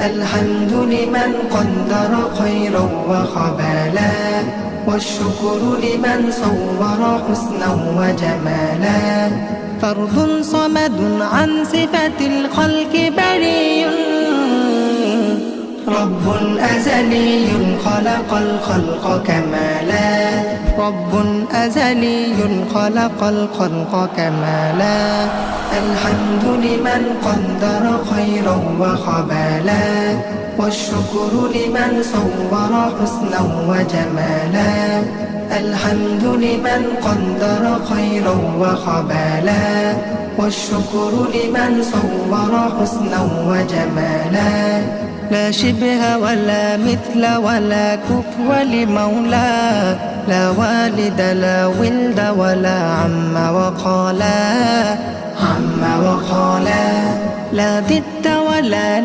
الحمد لمن قدر خيرا وخبالا، والشكر لمن صور حسنا وجمالا. فرد صمد عن صفة الخلق بريء، رب أزلي خلق الخلق كمالا. رب أزلي خلق الخلق كمالا. الحمد لمن قدر خيرا وخبالا، والشكر لمن صور حسنا وجمالا. الحمد لمن قدر خيرا وخبالا، والشكر لمن صور حسنا وجمالا. لا شبه ولا مثل ولا كفو لمولى، لا والد لا ولد ولا عم وخالا. لا ضد ولا